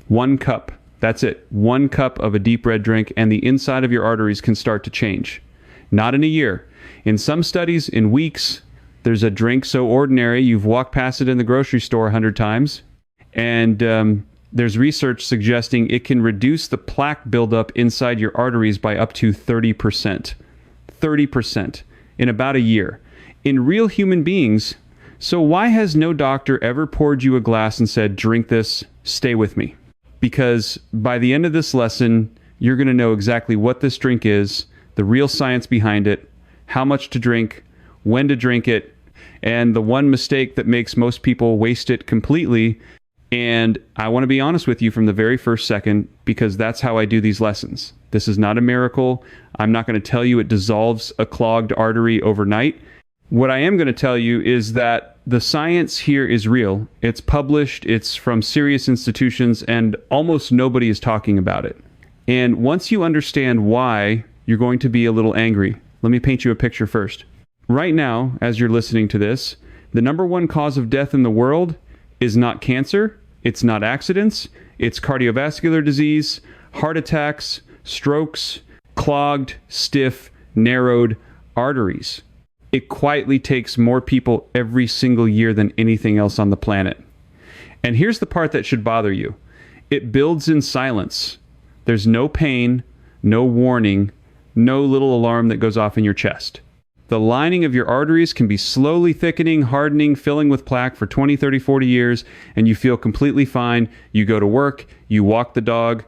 1 cup. That's it. 1 cup of a deep red drink, and the inside of your arteries can start to change. Not in a year. In some studies, in weeks. There's a drink so ordinary, you've walked past it in the grocery store 100 times. And there's research suggesting it can reduce the plaque buildup inside your arteries by up to 30%. 30% in about a year. In real human beings. So why has no doctor ever poured you a glass and said, drink this, stay with me? Because by the end of this lesson, you're going to know exactly what this drink is, the real science behind it, how much to drink, when to drink it, and the one mistake that makes most people waste it completely. And I want to be honest with you from the very first second, because that's how I do these lessons. This is not a miracle. I'm not going to tell you it dissolves a clogged artery overnight. What I am going to tell you is that the science here is real. It's published, it's from serious institutions, and almost nobody is talking about it. And once you understand why, you're going to be a little angry. Let me paint you a picture first. Right now, as you're listening to this, the number one cause of death in the world is not cancer, it's not accidents, it's cardiovascular disease, heart attacks, strokes, clogged, stiff, narrowed arteries. It quietly takes more people every single year than anything else on the planet. And here's the part that should bother you. It builds in silence. There's no pain, no warning, no little alarm that goes off in your chest. The lining of your arteries can be slowly thickening, hardening, filling with plaque for 20, 30, 40 years, and you feel completely fine. You go to work, you walk the dog,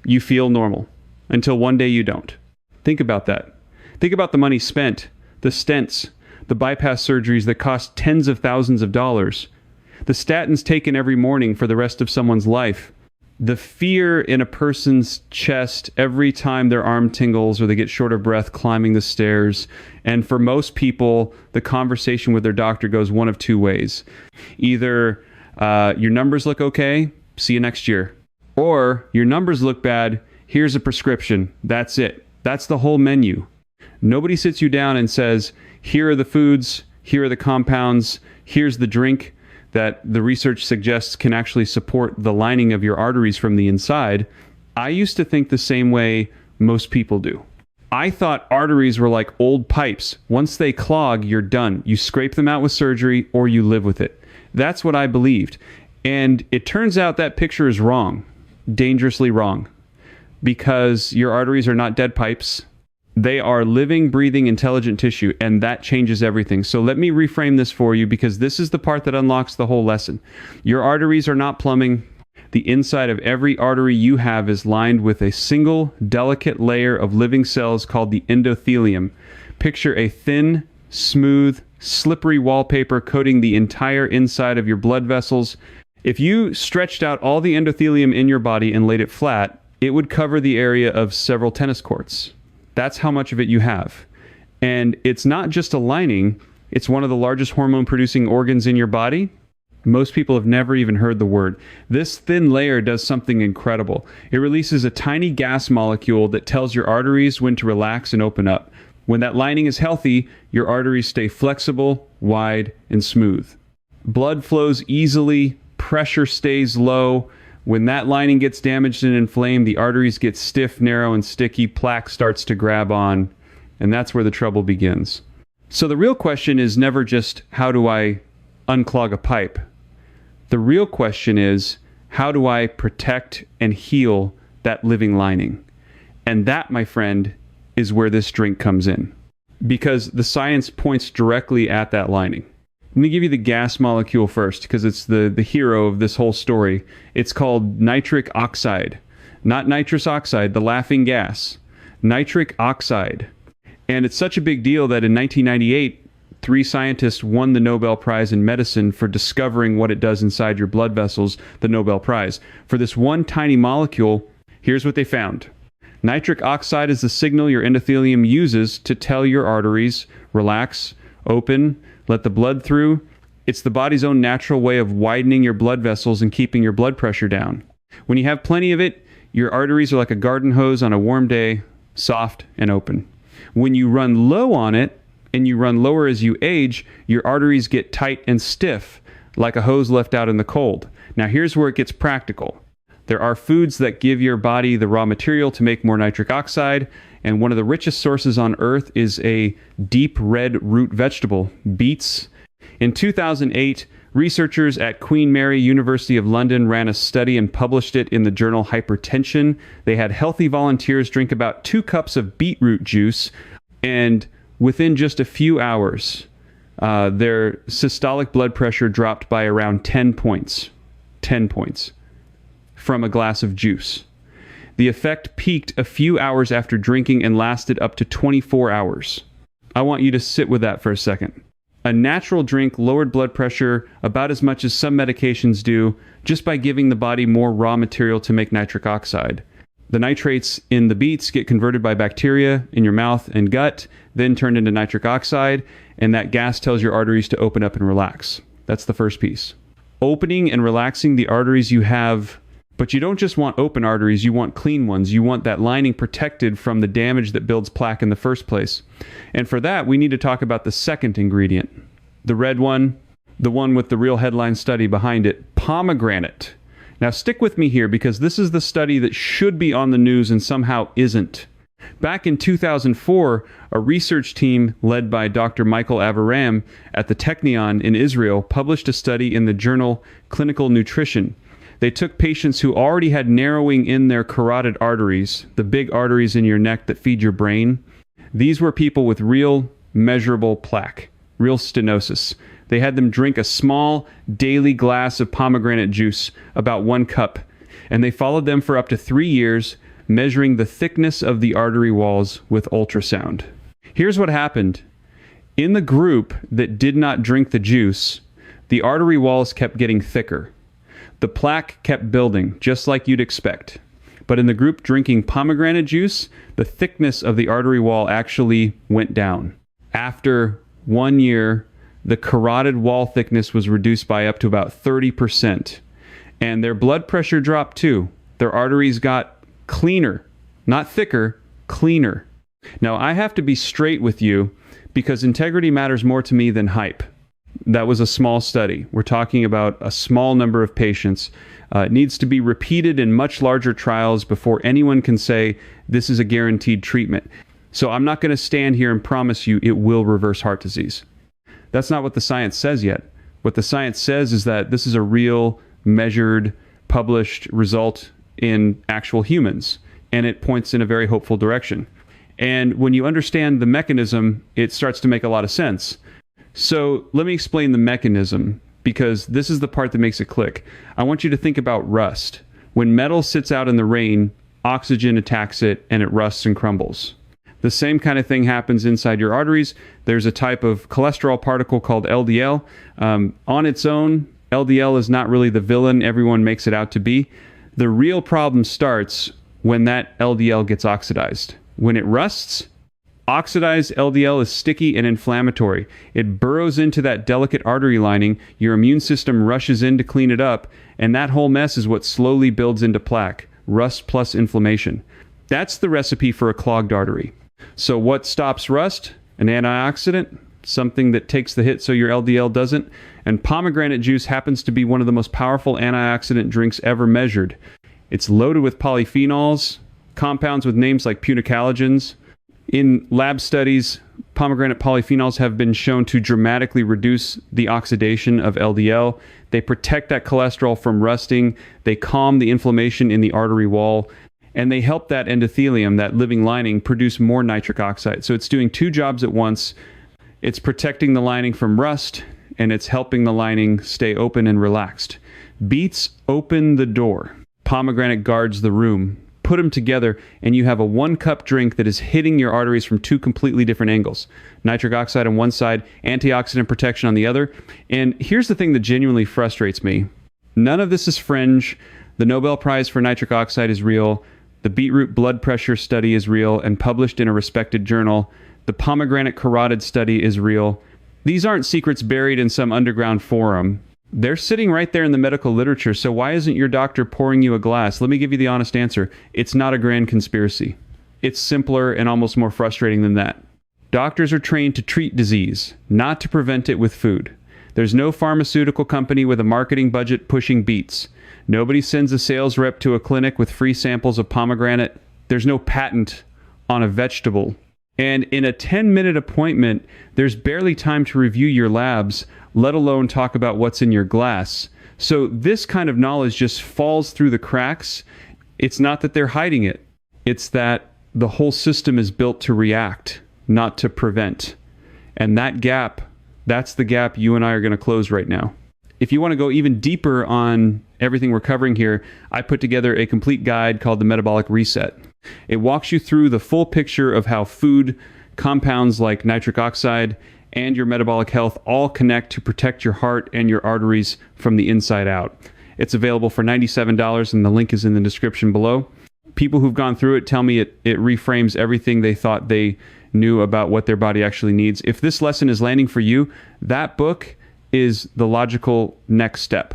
you feel normal, until one day you don't. Think about that. Think about the money spent, the stents, the bypass surgeries that cost tens of thousands of dollars, the statins taken every morning for the rest of someone's life, the fear in a person's chest every time their arm tingles or they get short of breath climbing the stairs. And for most people, the conversation with their doctor goes one of two ways. Either your numbers look okay, see you next year. Or your numbers look bad, here's a prescription. That's it. That's the whole menu. Nobody sits you down and says, here are the foods, here are the compounds, here's the drink that the research suggests can actually support the lining of your arteries from the inside. I used to think the same way most people do. I thought arteries were like old pipes. Once they clog, you're done. You scrape them out with surgery or you live with it. That's what I believed. And it turns out that picture is wrong, dangerously wrong, because your arteries are not dead pipes. They are living, breathing, intelligent tissue, and that changes everything. So let me reframe this for you, because this is the part that unlocks the whole lesson. Your arteries are not plumbing. The inside of every artery you have is lined with a single, delicate layer of living cells called the endothelium. Picture a thin, smooth, slippery wallpaper coating the entire inside of your blood vessels. If you stretched out all the endothelium in your body and laid it flat, it would cover the area of several tennis courts. That's how much of it you have. And it's not just a lining, it's one of the largest hormone-producing organs in your body. Most people have never even heard the word. This thin layer does something incredible. It releases a tiny gas molecule that tells your arteries when to relax and open up. When that lining is healthy, your arteries stay flexible, wide, and smooth. Blood flows easily, pressure stays low. When that lining gets damaged and inflamed, the arteries get stiff, narrow, and sticky. Plaque starts to grab on, and that's where the trouble begins. So the real question is never just, how do I unclog a pipe? The real question is, how do I protect and heal that living lining? And that, my friend, is where this drink comes in, because the science points directly at that lining. Let me give you the gas molecule first, because it's the hero of this whole story. It's called nitric oxide. Not nitrous oxide, the laughing gas. Nitric oxide. And it's such a big deal that in 1998, 3 scientists won the Nobel Prize in Medicine for discovering what it does inside your blood vessels, the Nobel Prize. For this one tiny molecule, here's what they found. Nitric oxide is the signal your endothelium uses to tell your arteries, relax, open, let the blood through. It's the body's own natural way of widening your blood vessels and keeping your blood pressure down. When you have plenty of it, your arteries are like a garden hose on a warm day, soft and open. When you run low on it, and you run lower as you age, your arteries get tight and stiff, like a hose left out in the cold. Now here's where it gets practical. There are foods that give your body the raw material to make more nitric oxide, and one of the richest sources on earth is a deep red root vegetable, beets. In 2008, researchers at Queen Mary University of London ran a study and published it in the journal Hypertension. They had healthy volunteers drink about 2 cups of beetroot juice, and within just a few hours, their systolic blood pressure dropped by around 10 points. 10 points. From a glass of juice. The effect peaked a few hours after drinking and lasted up to 24 hours. I want you to sit with that for a second. A natural drink lowered blood pressure about as much as some medications do just by giving the body more raw material to make nitric oxide. The nitrates in the beets get converted by bacteria in your mouth and gut, then turned into nitric oxide, and that gas tells your arteries to open up and relax. That's the first piece. Opening and relaxing the arteries you have. But you don't just want open arteries, you want clean ones. You want that lining protected from the damage that builds plaque in the first place. And for that, we need to talk about the second ingredient. The red one, the one with the real headline study behind it, pomegranate. Now stick with me here because this is the study that should be on the news and somehow isn't. Back in 2004, a research team led by Dr. Michael Aviram at the Technion in Israel published a study in the journal Clinical Nutrition. They took patients who already had narrowing in their carotid arteries, the big arteries in your neck that feed your brain. These were people with real measurable plaque, real stenosis. They had them drink a small daily glass of pomegranate juice, about 1 cup, and they followed them for up to 3 years, measuring the thickness of the artery walls with ultrasound. Here's what happened. In the group that did not drink the juice, the artery walls kept getting thicker. The plaque kept building, just like you'd expect. But in the group drinking pomegranate juice, the thickness of the artery wall actually went down. After 1 year, the carotid wall thickness was reduced by up to about 30%. And their blood pressure dropped too. Their arteries got cleaner, not thicker, cleaner. Now, I have to be straight with you because integrity matters more to me than hype. That was a small study. We're talking about a small number of patients. It needs to be repeated in much larger trials before anyone can say this is a guaranteed treatment. So I'm not going to stand here and promise you it will reverse heart disease. That's not what the science says yet. What the science says is that this is a real, measured, published result in actual humans, and it points in a very hopeful direction. And when you understand the mechanism, it starts to make a lot of sense. So let me explain the mechanism, because this is the part that makes it click. I want you to think about rust. When metal sits out in the rain, oxygen attacks it and it rusts and crumbles. The same kind of thing happens inside your arteries. There's a type of cholesterol particle called LDL. On its own, LDL is not really the villain everyone makes it out to be. The real problem starts when that LDL gets oxidized. When it rusts, oxidized LDL is sticky and inflammatory. It burrows into that delicate artery lining. Your immune system rushes in to clean it up, and that whole mess is what slowly builds into plaque, rust plus inflammation. That's the recipe for a clogged artery. So what stops rust? An antioxidant, something that takes the hit so your LDL doesn't. And pomegranate juice happens to be one of the most powerful antioxidant drinks ever measured. It's loaded with polyphenols, compounds with names like punicalagins. In lab studies, pomegranate polyphenols have been shown to dramatically reduce the oxidation of LDL. They protect that cholesterol from rusting. They calm the inflammation in the artery wall. And they help that endothelium, that living lining, produce more nitric oxide. So it's doing two jobs at once. It's protecting the lining from rust, and it's helping the lining stay open and relaxed. Beets open the door. Pomegranate guards the room. Put them together, and you have a 1 cup drink that is hitting your arteries from two completely different angles. Nitric oxide on one side, antioxidant protection on the other. And here's the thing that genuinely frustrates me. None of this is fringe. The Nobel Prize for nitric oxide is real. The beetroot blood pressure study is real and published in a respected journal. The pomegranate carotid study is real. These aren't secrets buried in some underground forum. They're sitting right there in the medical literature, so why isn't your doctor pouring you a glass? Let me give you the honest answer. It's not a grand conspiracy. It's simpler and almost more frustrating than that. Doctors are trained to treat disease, not to prevent it with food. There's no pharmaceutical company with a marketing budget pushing beets. Nobody sends a sales rep to a clinic with free samples of pomegranate. There's no patent on a vegetable. And in a 10-minute appointment, there's barely time to review your labs, let alone talk about what's in your glass. So this kind of knowledge just falls through the cracks. It's not that they're hiding it. It's that the whole system is built to react, not to prevent. And that gap, that's the gap you and I are going to close right now. If you want to go even deeper on everything we're covering here, I put together a complete guide called the Metabolic Reset. It walks you through the full picture of how food, compounds like nitric oxide, and your metabolic health all connect to protect your heart and your arteries from the inside out. It's available for $97, and the link is in the description below. People who've gone through it tell me it reframes everything they thought they knew about what their body actually needs. If this lesson is landing for you, that book is the logical next step.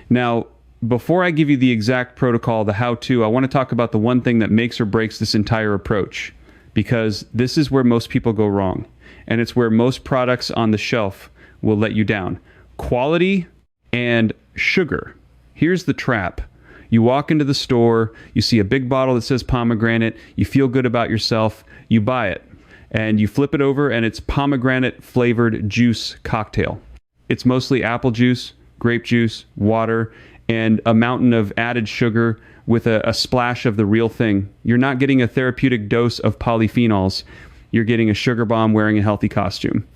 Now, before I give you the exact protocol, the how-to, I want to talk about the one thing that makes or breaks this entire approach, because this is where most people go wrong, and it's where most products on the shelf will let you down. Quality and sugar. Here's the trap. You walk into the store, you see a big bottle that says pomegranate, you feel good about yourself, you buy it, and you flip it over, and it's pomegranate-flavored juice cocktail. It's mostly apple juice, grape juice, water, and a mountain of added sugar with a splash of the real thing. You're not getting a therapeutic dose of polyphenols. You're getting a sugar bomb wearing a healthy costume.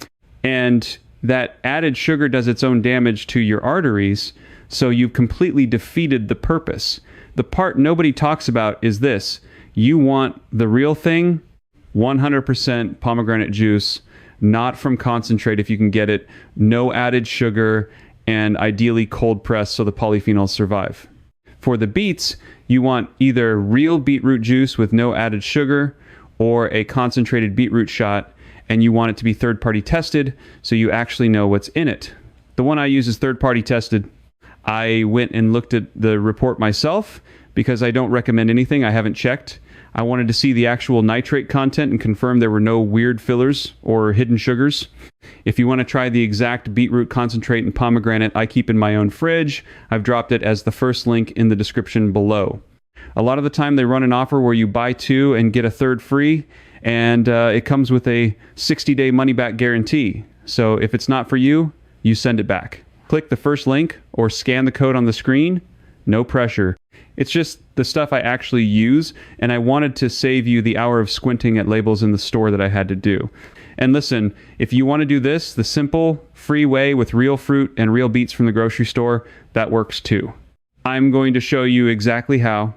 And that added sugar does its own damage to your arteries, so you've completely defeated the purpose. The part nobody talks about is this. You want the real thing, 100% pomegranate juice, not from concentrate if you can get it, no added sugar, and ideally cold pressed so the polyphenols survive. For the beets, you want either real beetroot juice with no added sugar or a concentrated beetroot shot, and you want it to be third-party tested so you actually know what's in it. The one I use is third-party tested. I went and looked at the report myself because I don't recommend anything I haven't checked. I wanted to see the actual nitrate content and confirm there were no weird fillers or hidden sugars. If you want to try the exact beetroot concentrate and pomegranate I keep in my own fridge, I've dropped it as the first link in the description below. A lot of the time they run an offer where you buy two and get a third free, and it comes with a 60-day money-back guarantee. So if it's not for you, you send it back. Click the first link or scan the code on the screen. No pressure. It's just the stuff I actually use, and I wanted to save you the hour of squinting at labels in the store that I had to do. And listen, if you want to do this the simple, free way with real fruit and real beets from the grocery store, that works too. I'm going to show you exactly how,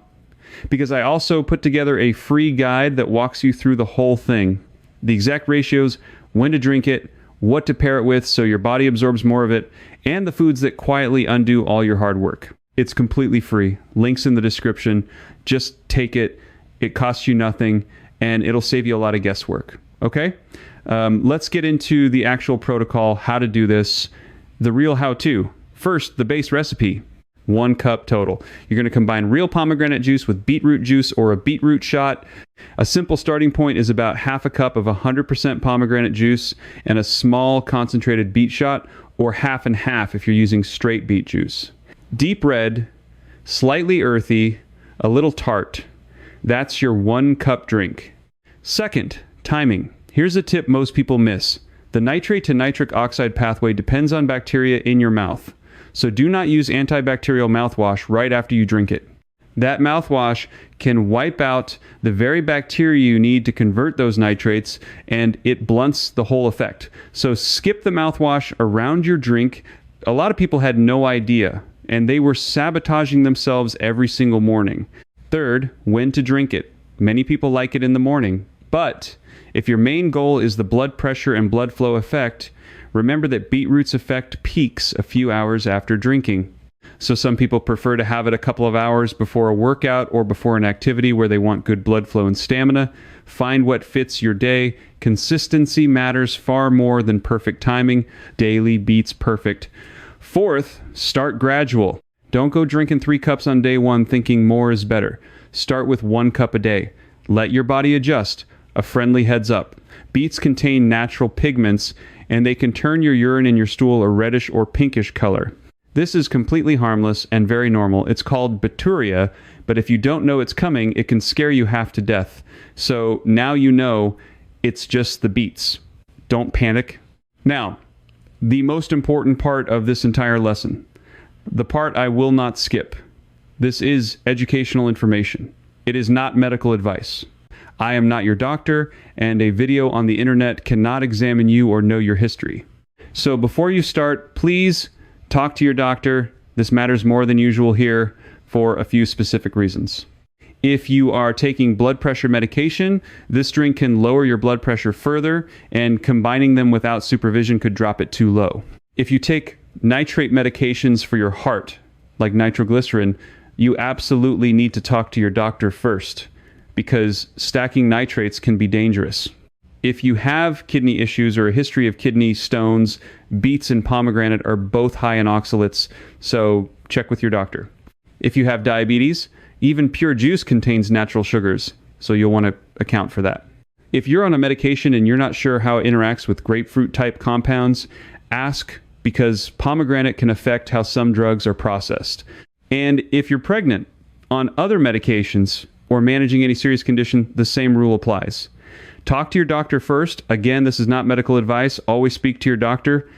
because I also put together a free guide that walks you through the whole thing. The exact ratios, when to drink it, what to pair it with so your body absorbs more of it, and the foods that quietly undo all your hard work. It's completely free. Links in the description. Just take it. It costs you nothing, and it'll save you a lot of guesswork. Okay? Let's get into the actual protocol, how to do this, the real how-to. First, the base recipe. 1 cup total. You're going to combine real pomegranate juice with beetroot juice or a beetroot shot. A simple starting point is about half a cup of 100% pomegranate juice and a small concentrated beet shot, or half and half if you're using straight beet juice. Deep red, slightly earthy, a little tart. That's your 1 cup drink. Second, timing. Here's a tip most people miss. The nitrate to nitric oxide pathway depends on bacteria in your mouth. So do not use antibacterial mouthwash right after you drink it. That mouthwash can wipe out the very bacteria you need to convert those nitrates, and it blunts the whole effect. So skip the mouthwash around your drink. A lot of people had no idea, and they were sabotaging themselves every single morning. Third, when to drink it. Many people like it in the morning, but if your main goal is the blood pressure and blood flow effect, remember that beetroot's effect peaks a few hours after drinking. So some people prefer to have it a couple of hours before a workout or before an activity where they want good blood flow and stamina. Find what fits your day. Consistency matters far more than perfect timing. Daily beats perfect. Fourth, start gradual. Don't go drinking 3 cups on day 1 thinking more is better. Start with 1 cup a day. Let your body adjust. A friendly heads up. Beets contain natural pigments, and they can turn your urine and your stool a reddish or pinkish color. This is completely harmless and very normal. It's called bacteria, but if you don't know it's coming, it can scare you half to death. So now you know it's just the beets. Don't panic. Now, the most important part of this entire lesson, the part I will not skip. This is educational information. It is not medical advice. I am not your doctor, and a video on the internet cannot examine you or know your history. So before you start, please talk to your doctor. This matters more than usual here for a few specific reasons. If you are taking blood pressure medication, this drink can lower your blood pressure further, and combining them without supervision could drop it too low. If you take nitrate medications for your heart, like nitroglycerin, you absolutely need to talk to your doctor first, because stacking nitrates can be dangerous. If you have kidney issues or a history of kidney stones, beets and pomegranate are both high in oxalates, so check with your doctor. If you have diabetes, even pure juice contains natural sugars, so you'll want to account for that. If you're on a medication and you're not sure how it interacts with grapefruit-type compounds, ask, because pomegranate can affect how some drugs are processed. And if you're pregnant, on other medications, or managing any serious condition, the same rule applies. Talk to your doctor first. Again, this is not medical advice. Always speak to your doctor.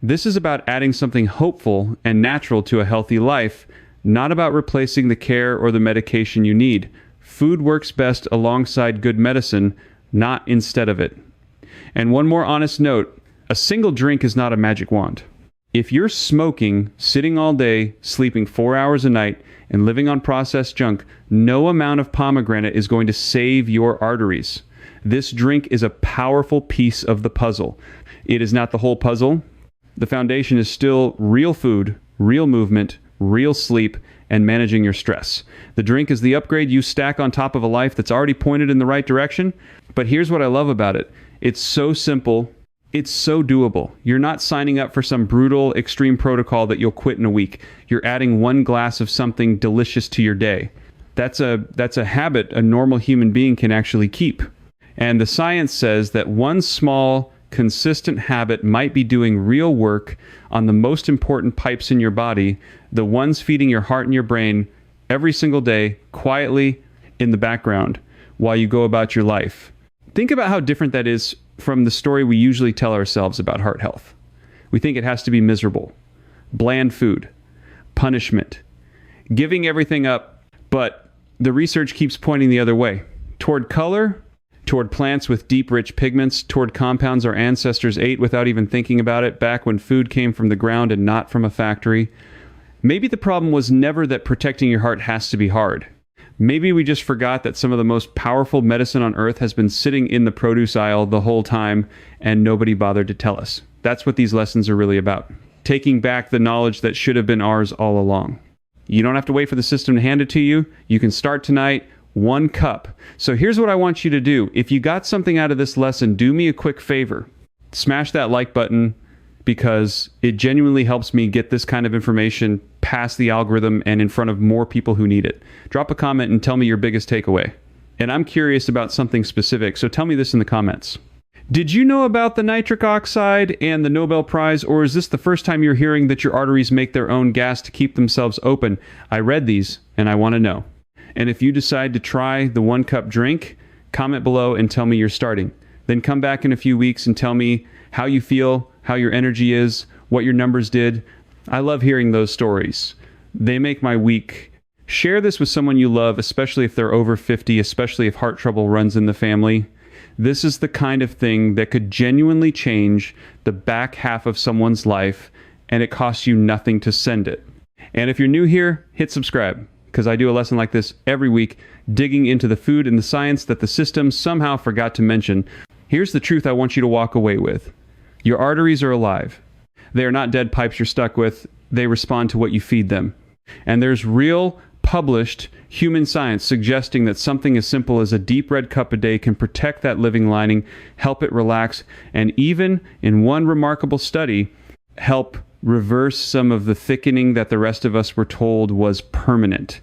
This is about adding something hopeful and natural to a healthy life, not about replacing the care or the medication you need. Food works best alongside good medicine, not instead of it. And one more honest note, a single drink is not a magic wand. If you're smoking, sitting all day, sleeping 4 hours a night, and living on processed junk, no amount of pomegranate is going to save your arteries. This drink is a powerful piece of the puzzle. It is not the whole puzzle. The foundation is still real food, real movement, real sleep, and managing your stress. The drink is the upgrade you stack on top of a life that's already pointed in the right direction. But here's what I love about it. It's so simple. It's so doable. You're not signing up for some brutal, extreme protocol that you'll quit in a week. You're adding one glass of something delicious to your day. That's a habit a normal human being can actually keep. And the science says that one small, consistent habit might be doing real work on the most important pipes in your body, the ones feeding your heart and your brain every single day, quietly in the background while you go about your life. Think about how different that is from the story we usually tell ourselves about heart health. We think it has to be miserable, bland food, punishment, giving everything up, but the research keeps pointing the other way, toward color, toward plants with deep, rich pigments, toward compounds our ancestors ate without even thinking about it back when food came from the ground and not from a factory. Maybe the problem was never that protecting your heart has to be hard. Maybe we just forgot that some of the most powerful medicine on earth has been sitting in the produce aisle the whole time and nobody bothered to tell us. That's what these lessons are really about. Taking back the knowledge that should have been ours all along. You don't have to wait for the system to hand it to you. You can start tonight. 1 cup. So here's what I want you to do. If you got something out of this lesson, do me a quick favor. Smash that like button, because it genuinely helps me get this kind of information past the algorithm and in front of more people who need it. Drop a comment and tell me your biggest takeaway. And I'm curious about something specific, so tell me this in the comments. Did you know about the nitric oxide and the Nobel Prize, or is this the first time you're hearing that your arteries make their own gas to keep themselves open? I read these, and I want to know. And if you decide to try the 1 cup drink, comment below and tell me you're starting. Then come back in a few weeks and tell me how you feel, how your energy is, what your numbers did. I love hearing those stories. They make my week. Share this with someone you love, especially if they're over 50, especially if heart trouble runs in the family. This is the kind of thing that could genuinely change the back half of someone's life, and it costs you nothing to send it. And if you're new here, hit subscribe, because I do a lesson like this every week, digging into the food and the science that the system somehow forgot to mention. Here's the truth I want you to walk away with. Your arteries are alive. They are not dead pipes you're stuck with. They respond to what you feed them. And there's real, published human science suggesting that something as simple as a deep red cup a day can protect that living lining, help it relax, and even, in one remarkable study, help reverse some of the thickening that the rest of us were told was permanent.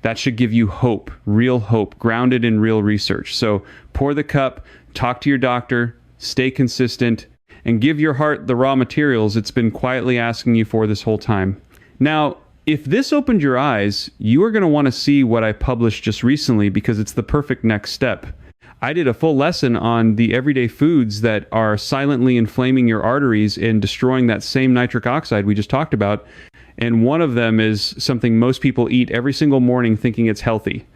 That should give you hope, real hope, grounded in real research. So pour the cup, talk to your doctor, stay consistent, and give your heart the raw materials it's been quietly asking you for this whole time. Now, if this opened your eyes, you are going to want to see what I published just recently because it's the perfect next step. I did a full lesson on the everyday foods that are silently inflaming your arteries and destroying that same nitric oxide we just talked about. And one of them is something most people eat every single morning thinking it's healthy.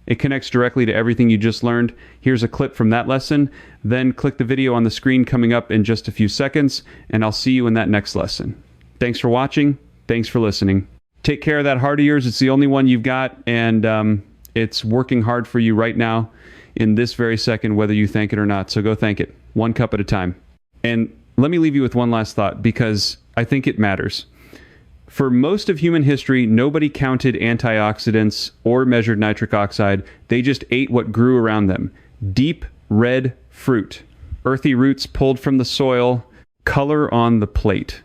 It connects directly to everything you just learned. Here's a clip from that lesson. Then click the video on the screen coming up in just a few seconds, and I'll see you in that next lesson. Thanks for watching. Thanks for listening. Take care of that heart of yours. It's the only one you've got, and it's working hard for you right now in this very second, whether you thank it or not. So go thank it, 1 cup at a time. And let me leave you with one last thought, because I think it matters. For most of human history, nobody counted antioxidants or measured nitric oxide. They just ate what grew around them. Deep red fruit, earthy roots pulled from the soil, color on the plate.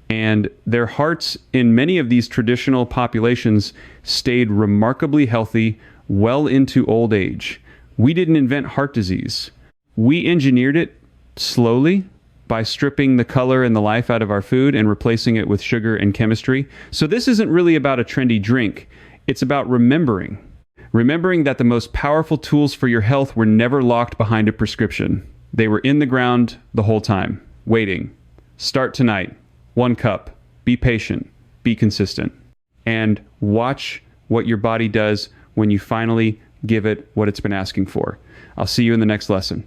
And their hearts in many of these traditional populations stayed remarkably healthy well into old age. We didn't invent heart disease. We engineered it slowly by stripping the color and the life out of our food and replacing it with sugar and chemistry. So this isn't really about a trendy drink. It's about remembering that the most powerful tools for your health were never locked behind a prescription. They were in the ground the whole time, waiting. Start tonight. 1 cup. Be patient. Be consistent. And watch what your body does when you finally give it what it's been asking for. I'll see you in the next lesson.